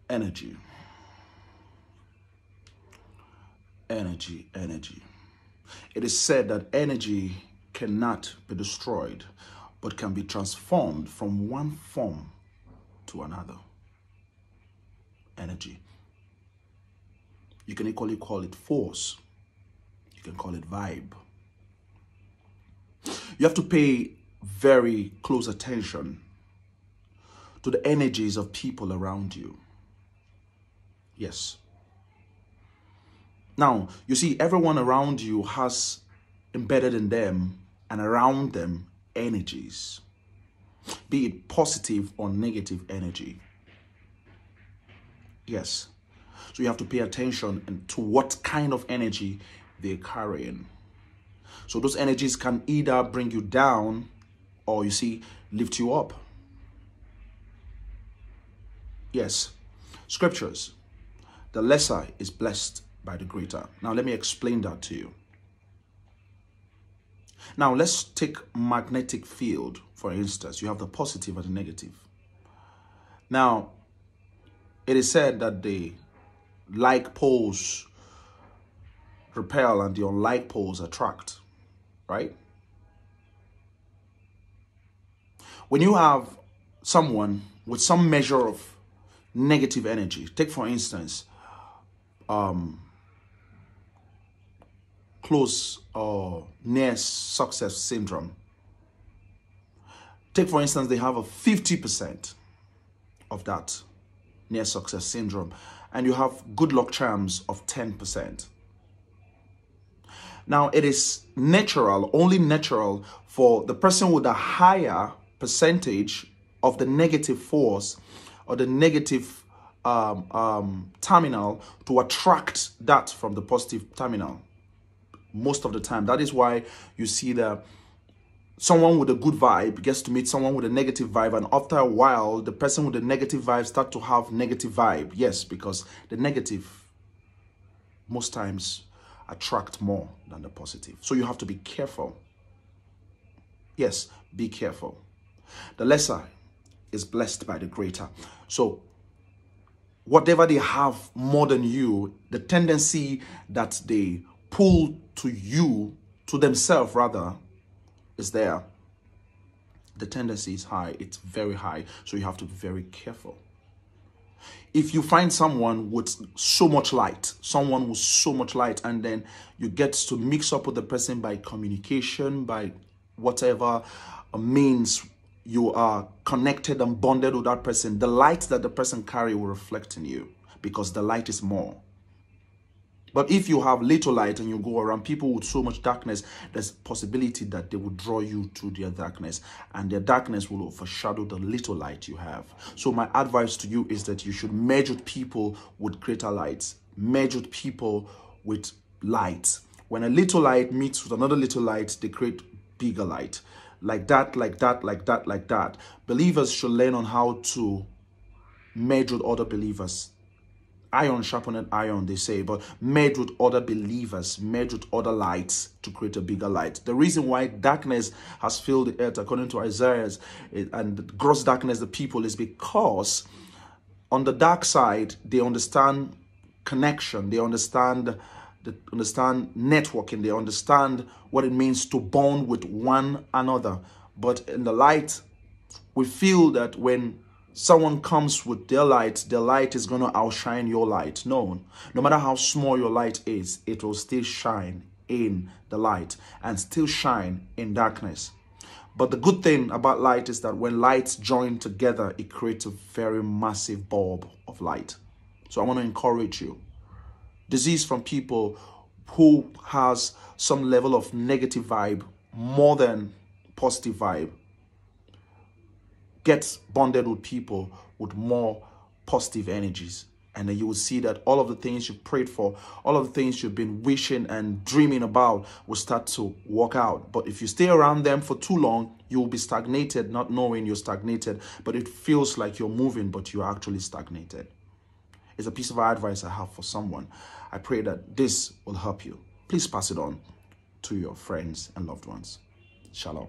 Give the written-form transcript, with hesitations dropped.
Energy. Energy, energy. It is said that energy cannot be destroyed, but can be transformed from one form to another. Energy. You can equally call it force. You can call it vibe. You have to pay very close attention to the energies of people around you. Yes. Now, you see, everyone around you has embedded in them and around them energies, be it positive or negative energy. Yes. So you have to pay attention to what kind of energy they're carrying. So those energies can either bring you down or, you see, lift you up. Yes. Scriptures. The lesser is blessed by the greater. Now, let me explain that to you. Now, let's take magnetic field, for instance. You have the positive and the negative. Now, it is said that the like poles repel and the unlike poles attract, right? When you have someone with some measure of negative energy, take for instance, close or near success syndrome. Take for instance, they have a 50% of that near success syndrome, and you have good luck charms of 10%. Now, it is natural, only natural, for the person with a higher percentage of the negative force or the negative terminal to attract that from the positive terminal. Most of the time. That is why you see that someone with a good vibe gets to meet someone with a negative vibe, and after a while, the person with the negative vibe start to have negative vibe. Yes, because the negative most times attract more than the positive. So you have to be careful. Yes, be careful. The lesser is blessed by the greater. So whatever they have more than you, the tendency that they pull to you, to themselves rather, is there. The tendency is high. It's very high. So you have to be very careful. If you find someone with so much light, and then you get to mix up with the person by communication, by whatever means you are connected and bonded with that person, the light that the person carries will reflect in you because the light is more. But if you have little light and you go around people with so much darkness, there's a possibility that they will draw you to their darkness, and their darkness will overshadow the little light you have. So my advice to you is that you should merge with people with greater light. Merge with people with light. When a little light meets with another little light, they create bigger light. Like that, like that, like that, like that. Believers should learn on how to merge with other believers. Iron sharpened iron, they say, but merge with other believers, merge with other lights to create a bigger light. The reason why darkness has filled the earth, according to Isaiah, and the gross darkness, the people, is because on the dark side, they understand connection, they understand networking, they understand what it means to bond with one another. But in the light, we feel that when someone comes with their light is going to outshine your light. No matter how small your light is, it will still shine in the light and still shine in darkness. But the good thing about light is that when lights join together, it creates a very massive bulb of light. So I want to encourage you. Disease from people who has some level of negative vibe more than positive vibe. Get bonded with people with more positive energies. And then you will see that all of the things you prayed for, all of the things you've been wishing and dreaming about will start to work out. But if you stay around them for too long, you will be stagnated, not knowing you're stagnated. But it feels like you're moving, but you're actually stagnated. It's a piece of advice I have for someone. I pray that this will help you. Please pass it on to your friends and loved ones. Shalom.